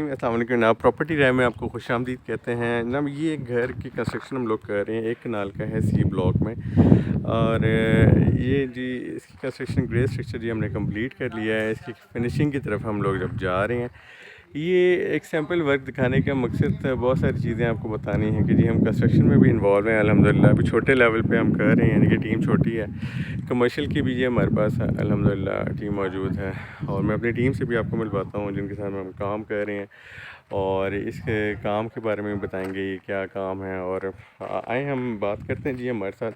अस्सलाम वालेकुम जनाब, प्रॉपर्टी राय में आपको खुशामदीद कहते हैं जनाब। ये एक घर की कंस्ट्रक्शन हम लोग कर रहे हैं, एक कनाल का है सी ब्लॉक में। और ये जी इसकी कंस्ट्रक्शन ग्रे स्ट्रक्चर जी हमने कंप्लीट कर लिया है। इसकी फिनिशिंग की तरफ हम लोग जब जा रहे हैं, ये एक सैम्पल वर्क दिखाने का मकसद बहुत सारी चीज़ें आपको बतानी है कि जी हम कंस्ट्रक्शन में भी इन्वॉल्व हैं अल्हम्दुलिल्लाह। अभी छोटे लेवल पे हम कर रहे हैं, यानी कि टीम छोटी है। कमर्शियल की भी ये हमारे पास अल्हम्दुलिल्लाह टीम मौजूद है, और मैं अपनी टीम से भी आपको मिलवाता हूँ जिनके साथ हम काम कर रहे हैं, और इसके काम के बारे में बताएंगे ये क्या काम है। और आए हम बात करते हैं जी, हमारे साथ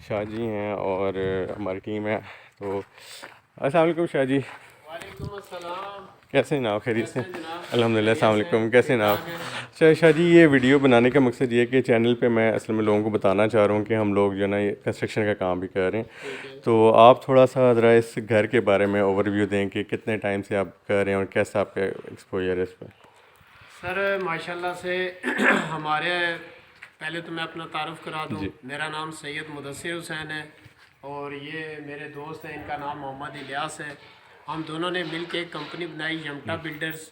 शाह जी हैं और हमारी टीम है। तो अस्सलाम वालेकुम शाह जी। वालेकुम अस्सलाम। कैसे जनाब, खैरियत से? जनाब अल्हम्दुलिल्लाह। अस्सलाम वालेकुम, कैसे जनाब? अच्छा शाह जी, ये वीडियो बनाने का मकसद ये है कि चैनल पे मैं असल में लोगों को बताना चाह रहा हूँ कि हम लोग जो है ना ये कंस्ट्रक्शन का काम भी कर रहे हैं। तो आप थोड़ा सा ज़रा इस घर के बारे में ओवरव्यू दें कि कितने टाइम से आप कर रहे हैं और कैसा आपका एक्सपोजर है इस पर। सर माशाल्लाह से हमारे पहले तो मैं अपना तारुफ करा दूँ। जी। मेरा नाम सैयद मुदस्सिर हुसैन है और ये मेरे दोस्त हैं, इनका नाम मोहम्मद इलियास है। हम दोनों ने मिल के एक कंपनी बनाई यमटा बिल्डर्स,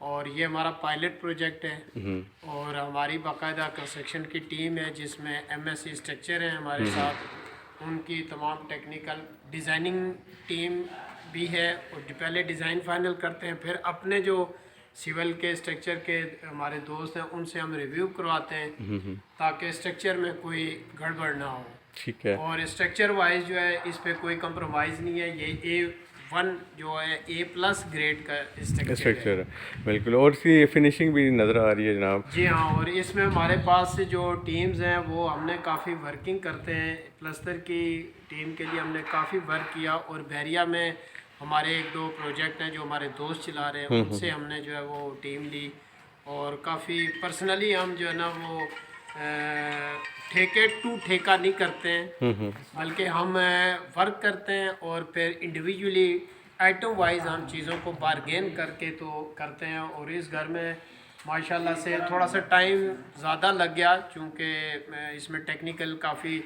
और ये हमारा पायलट प्रोजेक्ट है। और हमारी बाकायदा कंस्ट्रक्शन की टीम है जिसमें एमएससी स्ट्रक्चर है हमारे साथ, उनकी तमाम टेक्निकल डिज़ाइनिंग टीम भी है। और पहले डिज़ाइन फाइनल करते हैं, फिर अपने जो सिविल के स्ट्रक्चर के हमारे दोस्त हैं उनसे हम रिव्यू करवाते हैं ताकि स्ट्रक्चर में कोई गड़बड़ ना हो। ठीक है। और स्ट्रक्चर वाइज जो है इस पे कोई कंप्रोमाइज़ नहीं है। ये A1 जो है A+ ग्रेड का स्ट्रक्चर है। बिल्कुल, और इसकी फिनिशिंग भी नज़र आ रही है जनाब। जी हाँ, और इसमें हमारे पास से जो टीम्स हैं वो हमने काफ़ी वर्किंग करते हैं। प्लस्तर की टीम के लिए हमने काफ़ी वर्क किया, और बहरिया में हमारे एक दो प्रोजेक्ट हैं जो हमारे दोस्त चला रहे हैं, उनसे हमने जो है वो टीम ली। और काफ़ी पर्सनली हम जो है ना वो ठेके टू ठेका नहीं करते हैं, बल्कि हम वर्क करते हैं और फिर इंडिविजुअली आइटम वाइज हम चीज़ों को बारगेन करके तो करते हैं। और इस घर में माशाल्लाह से थोड़ा सा टाइम ज़्यादा लग गया, चूँकि इसमें टेक्निकल काफ़ी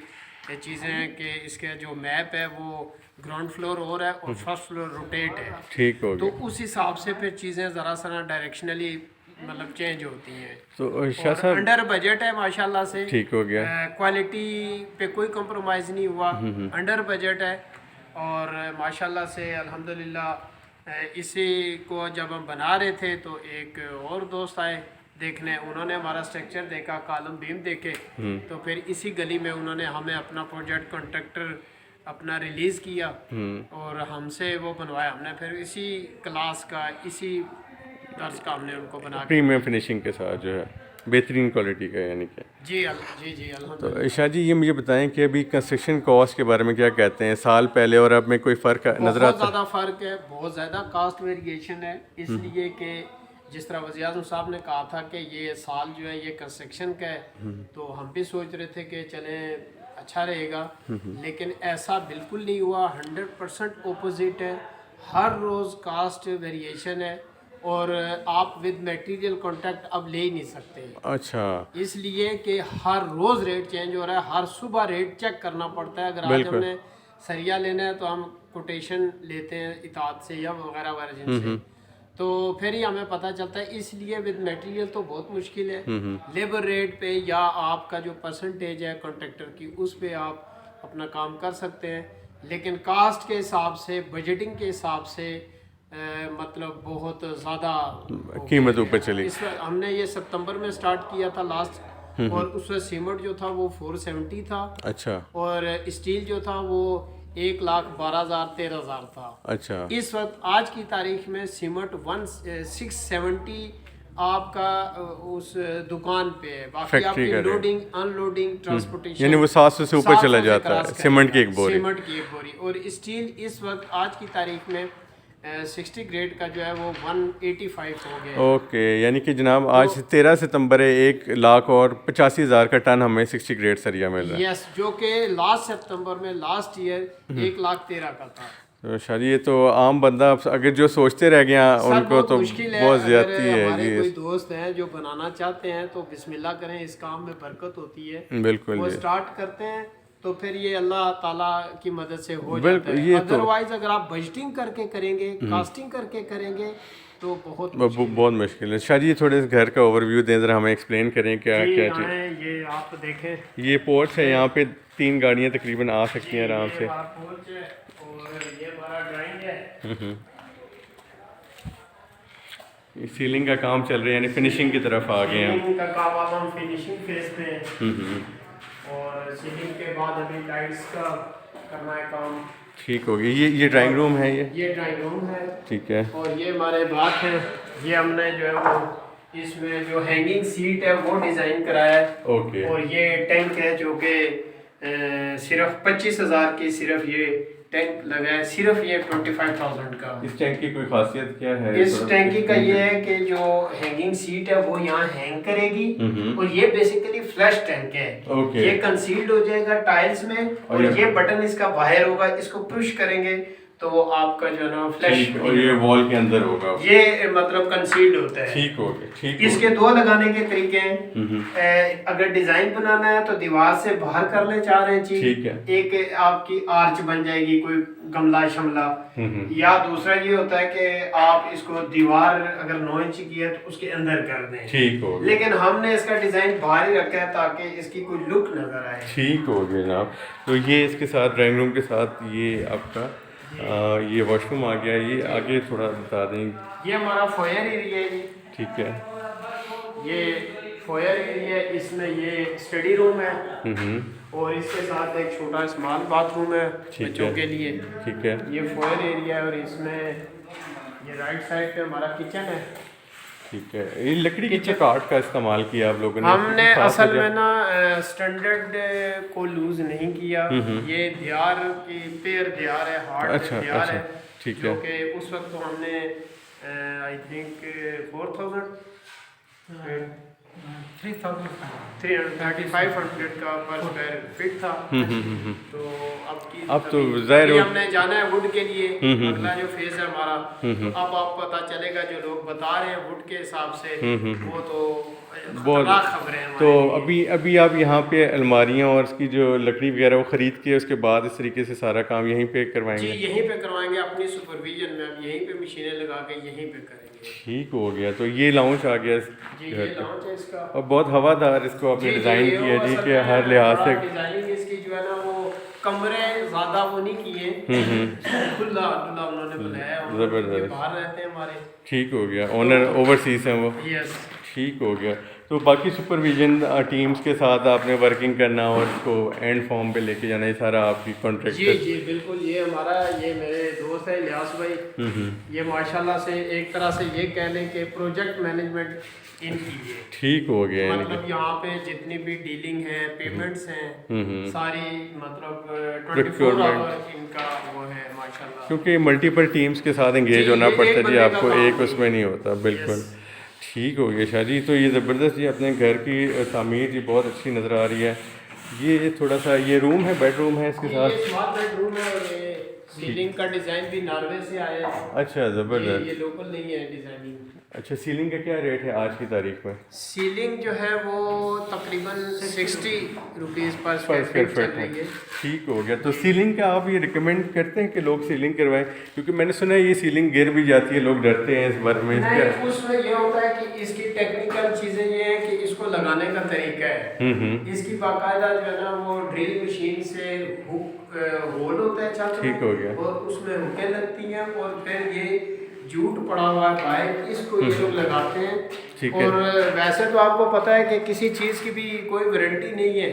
चीज़ें हैं कि इसके जो मैप है वो ग्राउंड फ्लोर हो रहा है और फर्स्ट फ्लोर रोटेट है। ठीक हो तो गया। उस हिसाब से फिर चीज़ें ज़रा सा डायरेक्शनली मतलब चेंज होती हैं। तो शाह साहब अंडर बजट है माशाल्लाह से, ठीक हो गया। क्वालिटी पे कोई कंप्रोमाइज़ नहीं हुआ, अंडर बजट है। और माशाल्लाह से अल्हम्दुलिल्लाह इसी को जब हम बना रहे थे तो एक और दोस्त आए देखने, उन्होंने हमारा स्ट्रक्चर देखा, कॉलम बीम देखे, तो फिर इसी गली में उन्होंने हमें अपना प्रोजेक्ट कॉन्ट्रैक्टर अपना रिलीज़ किया और हमसे वो बनवाया। हमने फिर इसी क्लास का इसी तर्ज का हमने उनको बना के प्रीमियम फिनिशिंग के साथ जो है बेहतरीन क्वालिटी का, यानी कि। जी जी अल्हम्दुलिल्लाह। तो शाह जी, ये मुझे बताएं कि अभी कंस्ट्रक्शन कॉस्ट के बारे में क्या कहते हैं, साल पहले और अब में कोई फ़र्क नज़र बहुत आता है? ज़्यादा फ़र्क है, बहुत ज़्यादा कास्ट वेरिएशन है। इसलिए कि जिस तरह वज़ीर आज़म साहब ने कहा था कि ये साल जो है ये कंस्ट्रक्शन का है, तो हम भी सोच रहे थे कि चलें अच्छा रहेगा, लेकिन ऐसा बिल्कुल नहीं हुआ। 100% ओपोजिट है। हर रोज़ कास्ट वेरिएशन है, और आप विद मटेरियल कॉन्ट्रैक्ट अब ले ही नहीं सकते, अच्छा। इसलिए कि हर रोज़ रेट चेंज हो रहा है, हर सुबह रेट चेक करना पड़ता है। अगर आज बिल्कुल। हमने सरिया लेना है तो हम कोटेशन लेते हैं इताद से या वगैरह वगैरह जिनसे, तो फिर ही हमें पता चलता है। इसलिए विद मटेरियल तो बहुत मुश्किल है। लेबर रेट पे या आपका जो परसेंटेज है कॉन्ट्रैक्टर की उस पे आप अपना काम कर सकते हैं, लेकिन कास्ट के हिसाब से, बजटिंग के हिसाब से मतलब बहुत ज़्यादा कीमत ऊपर चली। इस हमने ये सितंबर में स्टार्ट किया था लास्ट, और उसमें सीमेंट जो था वो 470 था। अच्छा। और स्टील जो था वो 1,12,000 13,000 था। अच्छा। इस वक्त आज की तारीख में सीमेंट 670 आपका उस दुकान पे है। बाकी फैक्ट्री आपकी का रेट। लोडिंग अनलोडिंग ट्रांसपोर्टेशन यानी वो 700 से ऊपर 700 चला से जाता है, क्रॉस सीमेंट की करेगा। एक बोरी। सीमेंट की एक बोरी। और स्टील इस वक्त आज की तारीख में 60 ग्रेड का जो है वो 185 हो गया है। ओके, यानी कि जनाब आज 13 सितंबर है, 1,85,000 का टन हमें 60 ग्रेड सरिया मिल रहा है। यस, जो कि लास्ट सितंबर में लास्ट ईयर 1,13,000 का था। तो शाह जी, ये तो आम बंदा अगर जो सोचते रह गया सर उनको बहुत तो मुश्किल है। बहुत अगर ज्यादती है हमारे जी। कोई दोस्त हैं जो बनाना चाहते हैं तो बिस्मिल्लाह करें, इस काम में बरकत होती है। बिल्कुल वो जी। स्टार्ट करते हैं तो फिर ये अल्लाह ताला की मदद से हो जाता बिल्कुल, है। ये तो अदरवाइज अगर आप बजटिंग करके करेंगे, कास्टिंग करके करेंगे, तो बहुत बहुत मुश्किल है। शाह जी थोड़े इस घर का ओवरव्यू दें ज़रा, हमें एक्सप्लेन करें क्या जी, क्या यहाँ चीज़। है, ये आप देखें, ये पोर्च है, यहाँ पे 3 गाड़ियाँ तकरीबन आ सकती हैं आराम ये से। हमारा पोर्च है और ये हमारा ड्राइंग है। सीलिंग का काम चल रहा है, यानी फिनिशिंग की तरफ आ गए हैं सीलिंग का काम अब हम फिनिशिंग फेज पे हैं हम। और सीलिंग के बाद अभी टाइल्स का करना है काम। ठीक हो गया। ये ड्राइंग रूम है ये ड्राइंग रूम है ठीक है। और ये हमारे बाथ है। ये हमने जो है वो इसमें जो हैंगिंग सीट है वो डिज़ाइन कराया है। ओके। और ये टैंक है जो कि सिर्फ 25,000 की सिर्फ ये टैंक लगा है, सिर्फ ये 25,000 का। इस टैंक की कोई खासियत क्या है? इस टैंकी का ये है कि जो हैंगिंग सीट है वो यहाँ हैंग करेगी और ये बेसिकली फ्लश टैंक है। ओके। ये कंसील्ड हो जाएगा टाइल्स में और ये बटन इसका बाहर होगा, इसको पुश करेंगे तो वो आपका जो है ना फ्लश, और ये वॉल के अंदर होगा, ये मतलब कंसील्ड होता है। ठीक हो गया। ठीक। इसके दो लगाने के तरीके हैं। अगर डिजाइन बनाना है तो दीवार से बाहर कर ले चाह रहे हैं चीज, ठीक है। एक आपकी आर्च बन जाएगी, कोई गमला शमला। या दूसरा ये होता है कि आप इसको दीवार अगर 9 इंच की है तो उसके अंदर कर दें, ठीक हो गया। लेकिन हमने इसका डिजाइन बाहर ही रखा है ताकि इसकी कोई लुक नजर आए। ठीक हो गया जनाब। तो ये इसके साथ ड्राइंग रूम के साथ ये आपका ये वॉशरूम आ गया। ये आगे थोड़ा बता दें। ये हमारा फोयर एरिया है। ठीक है। ये फोयर एरिया, इसमें ये स्टडी रूम है और इसके साथ एक छोटा स्मॉल बाथरूम है बच्चों के लिए। ठीक है। ये फोयर एरिया है और इसमें ये राइट साइड पे हमारा किचन है। ठीक है। ये लकड़ी के काट का इस्तेमाल किया आप लोगों ने? हमने असल में ना स्टैंडर्ड को लूज नहीं किया। ये दियार की पेयर दियार है, हार्ड अच्छा, दियार अच्छा, है। ठीक जो है। कि उस वक्त तो हमने आई थिंक 3,500 का पर स्क्वायर फीट था। तो अब तो ज़ाहिर अभी हो- हमने जाना है वुड के लिए। अगला जो फेज है हमारा, तो अब आपको पता चलेगा जो लोग बता रहे हैं वुड के हिसाब से, वो तो खतरनाक खबरें हैं तो हमारे लिए। अभी आप यहाँ पे अलमारियाँ और उसकी जो लकड़ी वगैरह वो ख़रीद के उसके बाद इस तरीके से सारा काम यहीं पे जी करवाएंगे? यहीं पे करवाएंगे अपनी सुपरविजन में। अब यहीं पे मशीनें लगा के यहीं पे करेंगे। ठीक हो गया। तो ये लाउंज आ गया इस जी घर ये पे। लॉन्च है इसका और बहुत हवादार इसको आपने डिज़ाइन किया जी कि हर लिहाज से। डिजाइनिंग इसकी जो है ना वो कमरे ज्यादा वो नहीं किए, खुला खुला उन्होंने बनाया है। ज़बरदस्त। ये बाहर रहते हैं हमारे। ठीक हो गया। ओनर ओवरसीज हैं वो? यस। ठीक हो गया। तो बाकी सुपरविजन टीम्स के साथ आपने वर्किंग करना और इसको एंड फॉर्म पे लेके जाना, ये सारा आपकी जी कॉन्ट्रैक्टर? जी बिल्कुल। ये हमारा, ये मेरे दोस्त है इलियास भाई। ये माशाल्लाह से एक तरह से ये कह लें कि प्रोजेक्ट मैनेजमेंट इनकी है। ठीक हो गया। यानी मतलब यहाँ पे जितनी भी डीलिंग है, पेमेंट्स हैं, सारी मतलब 24 Procurement। आवर इनका वो है माशाल्लाह। क्योंकि मल्टीपल टीम्स के साथ एंगेज जी, होना ये पड़ता है एक जी, बंदे का आपको काम एक नहीं। उसमें नहीं होता। बिल्कुल। Yes। ठीक हो गया शाह जी। तो ये ज़बरदस्त जी अपने घर की तामीर जी बहुत अच्छी नज़र आ रही है। ये थोड़ा सा ये रूम है, बेडरूम है इसके ये साथ? स्मॉल बेडरूम है और ये सीलिंग का डिजाइन भी नॉर्वे से आया है। अच्छा, ज़बरदस्त। ये लोकल नहीं है डिजाइनिंग। अच्छा, सीलिंग का क्या रेट है आज की तारीख में? सीलिंग जो है वो तकरीबन 60 रुपीज़ पर पर स्क्वायर स्क्वायर फीट चल फीट रही है। है। ठीक हो गया। तो सीलिंग का आप ये रिकमेंड करते हैं कि लोग सीलिंग करवाएं? क्योंकि मैंने सुना है ये सीलिंग गिर भी जाती है, लोग डरते हैं इस बारे में। नहीं, इसका उसमें ये होता है कि इसकी टेक्निकल चीज़ें ये हैं कि इसको लगाने का तरीका है। इसकी बाकायदा जो है ना वो ड्रिल मशीन से हुक होल होता है छत ठीक हो गया। में और उसमें हुकें लगती हैं और फिर ये जूट पड़ा हुआ है बाहर, इसको ये लोग लगाते हैं। ठीक है। और वैसे तो आपको पता है कि किसी चीज़ की भी कोई वारंटी नहीं है।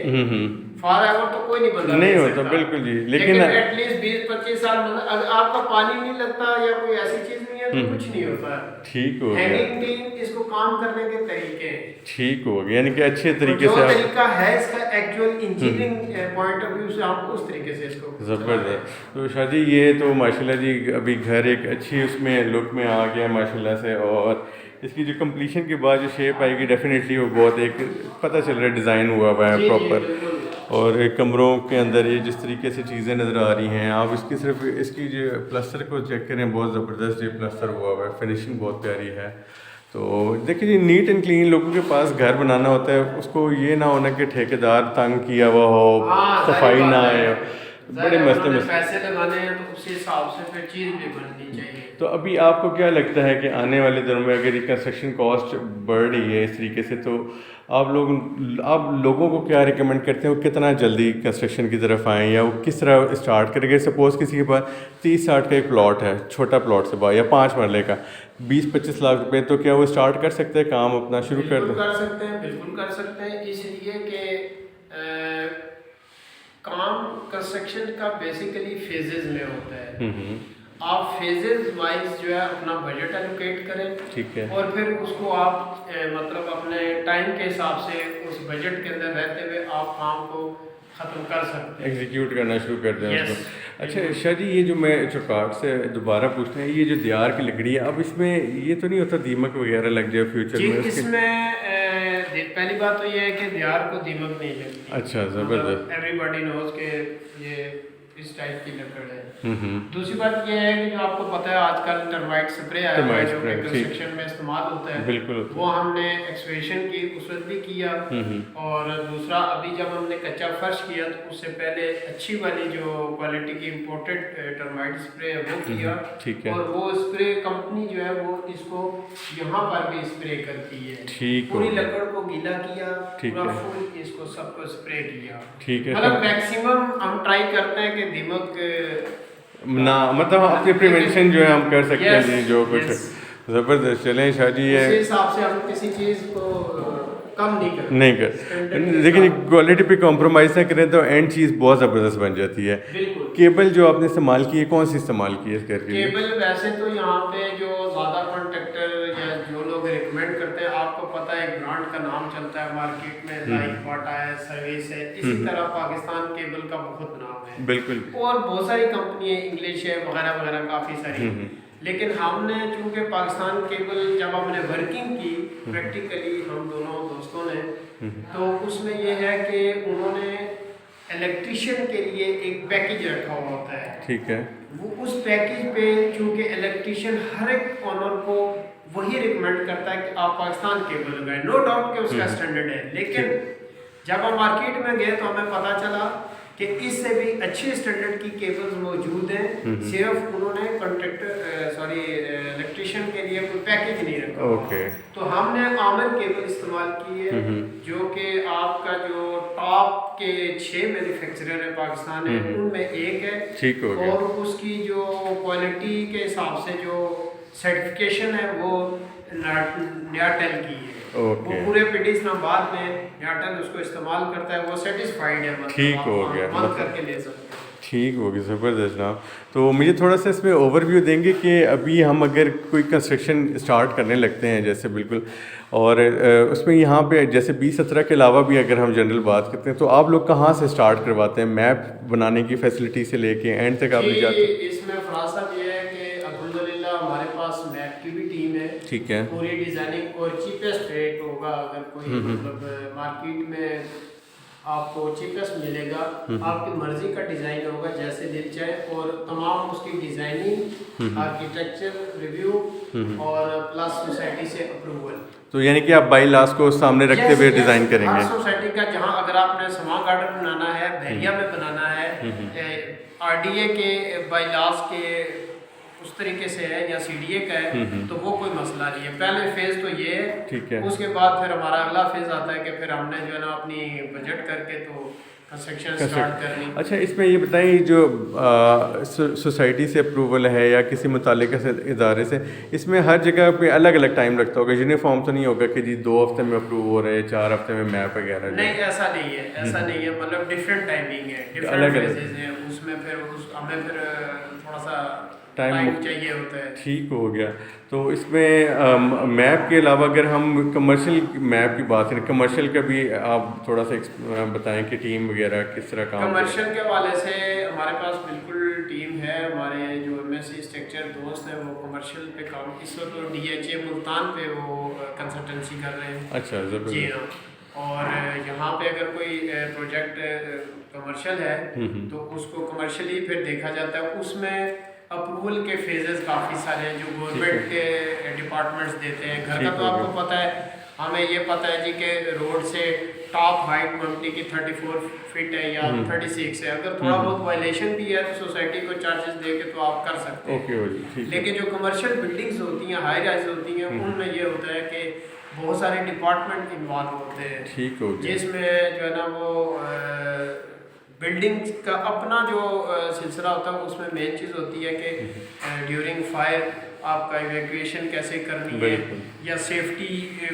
फॉर एवर तो कोई नहीं बदल नहीं दे होता, सकता। बिल्कुल जी। लेकिन एटलीस्ट 20-25 साल मतलब अगर आपका पानी नहीं लगता या कोई ऐसी चीज़ नहीं है तो कुछ नहीं होता। ठीक हो गया। हैंगिंग टीम इसको काम करने के तरीके हैं। ठीक हो गया। यानी कि अच्छे तरीके जो से आप। तरीका है इसका actual engineering point of view से आप उस तरीके से इसको ज़बरदस्त। तो शाह जी ये तो माशाल्लाह जी अभी घर एक अच्छी उसमें लुक में आ गया माशाल्लाह से। और इसकी जो कंप्लीशन के बाद जो शेप आएगी डेफिनेटली वो बहुत एक पता चल रहा है डिज़ाइन हुआ हुआ है प्रॉपर। और एक कमरों के अंदर ये जिस तरीके से चीज़ें नज़र आ रही हैं, आप इसकी सिर्फ इसकी जो प्लस्तर को चेक करें, बहुत ज़बरदस्त ये प्लस्तर हुआ हुआ है, फिनिशिंग बहुत प्यारी है। तो देखिए जी, नीट एंड क्लीन लोगों के पास घर बनाना होता है, उसको ये ना होना कि ठेकेदार तंग किया हुआ हो, हाँ, सफाई ना आए। बड़े मसले पैसे लगाने हैं तो उसी हिसाब से फिर चीज़ भी बननी चाहिए। तो अभी आपको क्या लगता है कि आने वाले दिनों में अगर ये कंस्ट्रक्शन कॉस्ट बढ़ रही है इस तरीके से, तो आप लोगों को क्या रिकमेंड करते हैं वो कितना जल्दी कंस्ट्रक्शन की तरफ आएँ, या वो किस तरह स्टार्ट करेंगे? सपोज़ किसी के पास 30-60 का एक प्लॉट है, छोटा प्लॉट से या 5 मरले का 20-25 लाख रुपए, तो क्या वो स्टार्ट कर सकते हैं, काम अपना शुरू कर बिल्कुल दें? कर सकते हैं, बिल्कुल कर सकते हैं, इसलिए कि काम कंस्ट्रक्शन का बेसिकली फेजेस में होता है। आप फेजेस वाइज जो है अपना बजट एलोकेट करें, ठीक है, और फिर उसको आप मतलब अपने टाइम के हिसाब से उस बजट के अंदर रहते हुए आप काम को ख़त्म कर सकते हैं, एग्जीक्यूट करना शुरू कर दें Yes, उसको। अच्छा शाह जी, ये जो मैं चौकाट से दोबारा पूछते हैं, ये जो दियार की लकड़ी है, अब इसमें ये तो नहीं होता दीमक वगैरह लग जाए फ्यूचर जी में उसके? इसमें पहली बात तो ये है कि दियार को दीमक नहीं लगती। अच्छा, ज़बरदस्त। एवरीबॉडी नोज के ये इस टाइप की लकड़ है। दूसरी बात ये है कि जो आपको पता है आजकल टर्माइट स्प्रे आया हुआ है जो कि कंस्ट्रक्शन में इस्तेमाल होता है, बिल्कुल वो हमने एक्सपेंशन की उस वक्त भी किया, और दूसरा अभी जब हमने कच्चा फर्श किया तो उससे पहले अच्छी वाली जो क्वालिटी की इम्पोर्टेड टर्माइट स्प्रे है वो किया, ठीक है, और वो स्प्रे कंपनी जो है वो इसको यहाँ पर भी स्प्रे करती है, ठीक पूरी हो, लकड़ को गीला किया, ठीक पूरा है, फुल इसको सबको स्प्रे किया। ठीक है, मतलब मैक्सिमम हम ट्राई करते हैं कि दीमक ना मतलब अपनी प्रिवेंशन जो है हम कर सकते हैं जी, जो कुछ yes. ज़बरदस्त। चलें शाह जी, ये उसी हिसाब से हम किसी चीज़ को कम नहीं करते, नहीं कर, लेकिन क्वालिटी पे कॉम्प्रोमाइज़ ना करें तो एंड चीज़ बहुत ज़बरदस्त बन जाती है। बिल्कुल। केबल जो आपने इस्तेमाल की है, कौन सी इस्तेमाल की है इस घर के लिए? केबल वैसे तो यहाँ पे जो ज़्यादा कॉन्ट्रैक्टर या जो लोग रिकमेंड करते हैं, आपको पता है ब्रांड का नाम चलता है मार्केट में, लाइक बाटा है, सर्विस है, इसी तरह पाकिस्तान केबल का बहुत नाम है, बिल्कुल, और बहुत सारी कंपनी है, इंग्लिश है वगैरह वगैरह काफ़ी सारी। लेकिन हमने चूंकि पाकिस्तान केबल जब हमने वर्किंग की प्रैक्टिकली हम दोनों दोस्तों ने, तो उसमें ये है कि उन्होंने इलेक्ट्रिशियन के लिए एक पैकेज रखा हुआ होता है, ठीक है, वो उस पैकेज पे चूंकि इलेक्ट्रिशियन हर एक ऑनर को वही रिकमेंड करता है कि आप पाकिस्तान केबल लगाएं, नो डाउट कि उसका स्टैंडर्ड है, लेकिन जब हम मार्केट में गए तो हमें पता चला कि इससे भी अच्छे स्टैंडर्ड की केबल्स मौजूद हैं, सिर्फ उन्होंने इलेक्ट्रिशियन के लिए कोई पैकेज नहीं रखा। ओके, तो हमने आमर केबल इस्तेमाल की है, जो कि आपका जो टॉप के 6 मैन्युफैक्चरर है पाकिस्तान में, उनमें एक है, ठीक हो गया, और उसकी जो क्वालिटी के हिसाब से जो सर्टिफिकेशन है वो न्याटेल की है। ओके, वो पूरे पीडी इस्लामाबाद में न्याटेल उसको इस्तेमाल करता है, वो सेटिस्फाइड है, मतलब ठीक आप हो गया, मन मतलब करके ले सकते हैं। ठीक होगी, ज़बरदस्त जनाब। तो मुझे थोड़ा सा इसमें ओवरव्यू देंगे कि अभी हम अगर कोई कंस्ट्रक्शन स्टार्ट करने लगते हैं जैसे बिल्कुल, और उसमें यहाँ पे जैसे 20-17 के अलावा भी अगर हम जनरल बात करते हैं, तो आप लोग कहाँ से स्टार्ट करवाते हैं? मैप बनाने की फैसिलिटी से लेके एंड तक आप ले जाते हैं? इसमें खुलासा ये है कि अल्हम्दुलिल्लाह हमारे पास मैप की भी टीम है, ठीक है, पूरी डिज़ाइनिंग, और चीपेस्ट रेट होगा अगर कोई मतलब मार्केट में आपको चीपेस्ट मिलेगा, आपकी मर्जी का डिज़ाइन होगा जैसे दिल चाहे, और तमाम उसकी डिज़ाइनिंग, आर्किटेक्चर रिव्यू और प्लस सोसाइटी से अप्रूवल। तो यानी कि आप बाई लास्ट को सामने रखते हुए डिज़ाइन करेंगे? हर सोसाइटी का, जहाँ अगर आपने समा गार्डन बनाना है, बहरिया में बनाना है, RDA के बाई लास्ट के उस तरीके से है या CDA का है, तो वो कोई मसला नहीं है। पहले फेज तो ये है, ठीक है, उसके बाद फिर हमारा अगला फेज आता है कि फिर हमने जो है ना अपनी बजट करके तो कंस्ट्रक्शन स्टार्ट करनी। अच्छा, इसमें ये बताएं, जो सोसाइटी से अप्रूवल है या किसी मुतालिका से इदारे से, इसमें हर जगह पे अलग अलग टाइम लगता होगा, यूनिफॉर्म तो नहीं होगा कि जी 2 हफ्ते में अप्रूव हो रहे हैं, 4 हफ्ते में मैप वगैरह? नहीं, ऐसा नहीं है, ऐसा नहीं है, मतलब डिफरेंट टाइमिंग है, डिफरेंट अलग फेजेस हैं उसमें, फिर हमें फिर थोड़ा सा टाइम चाहिए होता है। ठीक हो गया। तो इसमें मैप के अलावा अगर हम कमर्शियल मैप की बात करें, कमर्शियल का भी आप थोड़ा सा बताएं कि टीम वगैरह किस तरह काम? कमर्शियल के हवाले से हमारे पास बिल्कुल टीम है, हमारे जो MSc स्ट्रक्चर दोस्त हैं वो कमर्शियल पे काम, इस वक्त तो DHA मुल्तान पे वो कंसल्टेंसी कर रहे हैं। अच्छा, ज़बरदस्त। जी हाँ, और यहाँ पे अगर कोई प्रोजेक्ट कमर्शियल है तो उसको कमर्शियली फिर देखा जाता है, उसमें अप्रूवल के फेजेस काफ़ी सारे हैं जो गवर्नमेंट के डिपार्टमेंट्स देते हैं। घर का ठीक तो हो आपको गया। पता है, हमें ये पता है जी कि रोड से टॉप हाइट मम्पटी की 34 फीट है या 36 है। अगर थोड़ा बहुत वायलेशन भी है तो सोसाइटी को चार्जेस दे के तो आप कर सकते हैं। ओके हो जी, ठीक है। लेकिन जो कमर्शियल बिल्डिंग्स होती हैं, हाई राइज होती हैं, उनमें ये होता है कि बहुत सारे डिपार्टमेंट इन्वॉल्व होते हैं, ठीक हो गया। जिसमें जो है ना वो बिल्डिंग का अपना जो सिलसिला होता है उसमें मेन चीज़ होती है कि ड्यूरिंग फायर आपका इवैक्यूएशन कैसे करनी है बिल्कुल। या सेफ्टी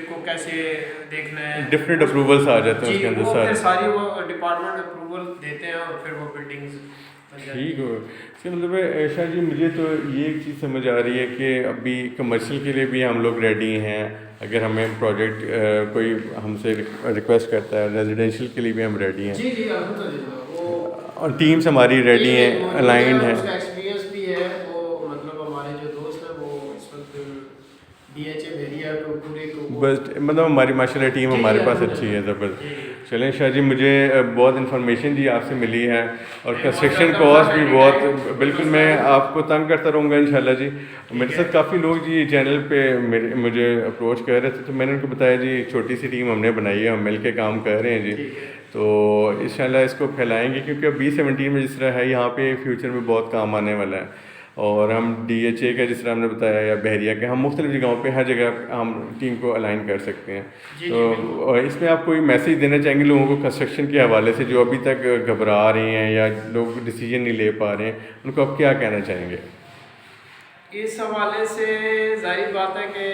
को कैसे देखना है। डिफरेंट अप्रूवल्स आ जाते हैं जी, उसके अंदर वो फिर सारे। सारी वो डिपार्टमेंट अप्रूवल देते हैं और फिर वो बिल्डिंग्स बन जाती ठीक हैं। हो। इसका मतलब है शाह जी, मुझे तो ये एक चीज़ समझ आ रही है कि अभी कमर्शियल के लिए भी हम लोग रेडी हैं। अगर हमें प्रोजेक्ट कोई हमसे रिक्वेस्ट करता है, रेजिडेंशियल के लिए भी हम रेडी हैं जी जी, अल्हम्दुलिल्लाह वो और टीम्स हमारी रेडी ये हैं, मौजूद है अलाइंड और हैं। उसका एक्सपीरियंस भी है। वो मतलब हमारे जो दोस्त हैं वो इस वक्त DHA भेड़िया को पूरे को बस मतलब हमारी माशाल्लाह टीम जी, हमारे पास अल्हम्दुलिल्लाह। अच्छी है, जी। ज़बरदस्त। चलें शाह जी, मुझे बहुत इन्फॉर्मेशन जी आपसे मिली है और जी, कंस्ट्रक्शन most कॉस्ट welcome भी sir, बहुत, anytime, बिल्कुल कोई मैं मसला नहीं। आपको तंग करता रहूँगा इंशाल्लाह जी। मेरे है। साथ काफ़ी लोग जी चैनल पे मुझे अप्रोच कर रहे थे, तो मैंने उनको बताया जी छोटी सी टीम हमने बनाई है, हम मिल के काम कर रहे हैं जी। ठीक है। तो इंशाल्लाह इसको फैलाएंगे क्योंकि अब B17 में जिस तरह है यहाँ पे फ्यूचर में बहुत काम आने वाला है। और हम DHA का जिस तरह हमने बताया या बहरिया के, हम मुख्तलिफ जगहों पे हर जगह हम टीम को अलाइन कर सकते हैं। जी, तो जी, बिल्कुल। और इसमें आप कोई मैसेज देना चाहेंगे लोगों को कंस्ट्रक्शन के हवाले से, जो अभी तक घबरा रहे हैं या लोग डिसीजन नहीं ले पा रहे हैं, उनको आप क्या कहना चाहेंगे? इस हवाले से जाहिर बात है कि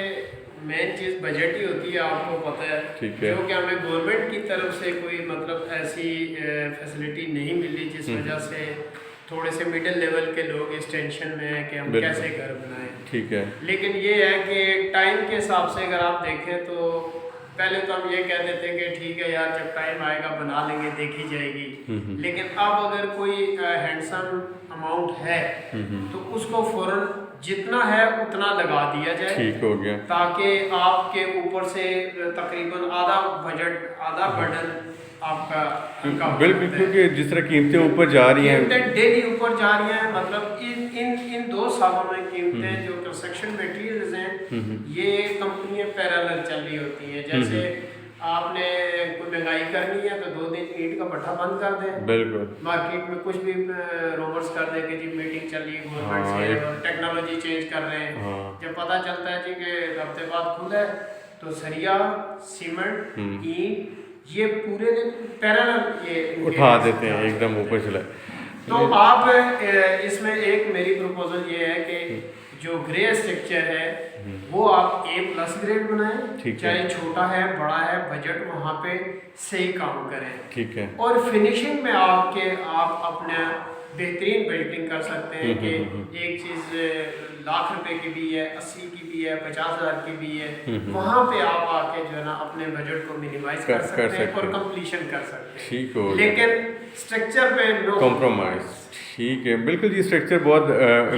मेन चीज़ बजट ही होती है, आपको पता है। ठीक है। जो कि हमें गवर्नमेंट की तरफ से कोई मतलब ऐसी फैसिलिटी नहीं मिली जिस वजह से थोड़े से मिडिल लेवल के लोग इस टेंशन में हैं कि हम बिल्कुल। कैसे घर बनाएं। ठीक है। लेकिन ये है कि टाइम के हिसाब से अगर आप देखें तो पहले तो हम ये कहते थे कि ठीक है यार, जब टाइम आएगा बना लेंगे, देखी जाएगी। लेकिन अब अगर कोई हैंडसम अमाउंट है तो उसको फौरन जितना है उतना लगा दिया जाए, ठीक हो गया। ताकि आपके ऊपर से तकरीबन आधा बजट, आधा बर्डन आपका हल्का हो बिल्कुल, सकता है। क्योंकि जिस तरह कीमतें ऊपर जा रही हैं, कीमतें डेली ऊपर जा रही हैं। मतलब इन 2 सालों में कीमतें जो कंस्ट्रक्शन मटेरियल्स हैं ये कंपनियां पैरेलल चल रही होती हैं। जैसे आपने कोई महंगाई करनी है तो 2 दिन ईंट का भट्ठा बंद कर दें, बिल्कुल। मार्केट में कुछ भी रोमर्स कर दें कि जी मीटिंग चल रही है गवर्नमेंट हाँ, से और टेक्नोलॉजी चेंज कर रहे हैं। हाँ। जब पता चलता है जी कि हफ्ते बाद खुद है तो सरिया, सीमेंट, ईंट ये पूरे दिन पैरेलल ये उठा देते हैं एकदम ऊपर चला। तो आप इसमें एक मेरी प्रपोजल ये है कि जो ग्रे स्ट्रक्चर है वो आप A+ ग्रेड बनाएं, ठीक है। चाहे छोटा है बड़ा है, बजट वहाँ पे सही काम करें। ठीक है। और फिनिशिंग में आप अपने बेहतरीन बिल्डिंग कर सकते हैं कि एक चीज़ लाख रुपए की भी है, 80 की भी है, 50,000 की भी है, वहाँ पे आप आके जो है ना अपने बजट को मिनिमाइज कर सकते हैं और कंप्लीशन कर सकते हैं। ठीक हो गया। लेकिन स्ट्रक्चर पे नो कॉम्प्रोमाइज। ठीक है, बिल्कुल जी। स्ट्रक्चर बहुत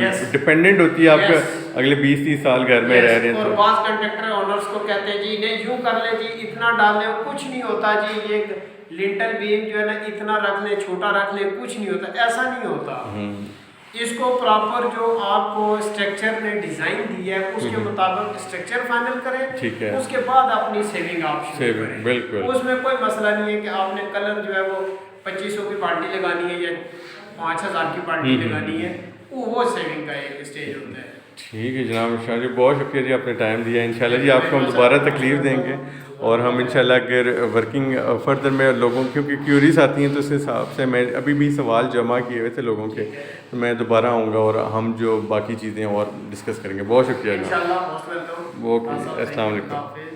Yes. डिपेंडेंट होती है आपका, Yes. अगले 20-30 साल घर में रह रहे हैं और तो। बास कंट्रैक्टर ओनर्स को कहते हैं जी नहीं यूं कर ले जी, इतना डाल ले, कुछ नहीं होता जी, ये लिंटर बीम जो है ना इतना रख ले, छोटा रख ले, कुछ नहीं होता, ऐसा नहीं होता। इसको प्रॉपर जो आपको स्ट्रक्चर ने डिजाइन दी है उसके मुताबिक स्ट्रक्चर फाइनल करें। ठीक है। उसके बाद अपनी सेविंग आप शुरू Saving, करें। बिल्कुल। उसमें कोई मसला नहीं है कि आपने कलर जो है वो 2500 की बाल्टी लगानी है या 5000 की बाल्टी लगानी है, वो सेविंग का एक स्टेज होता है। ठीक है जनाब शाह जी, बहुत शुक्रिया जी, आपने टाइम दिया। इंशाल्लाह जी आपको हम दोबारा तकलीफ़ देंगे और हम इंशाल्लाह अगर वर्किंग फर्दर में लोगों, क्योंकि क्यूरीज आती हैं तो उस हिसाब से मैं अभी भी सवाल जमा किए हुए थे लोगों के, तो मैं दोबारा आऊँगा और हम जो बाकी चीज़ें और डिस्कस करेंगे। बहुत शुक्रिया जनाब। इंशाल्लाह मोस्ट वेलकम। ओके, अस्सलाम वालेकुम।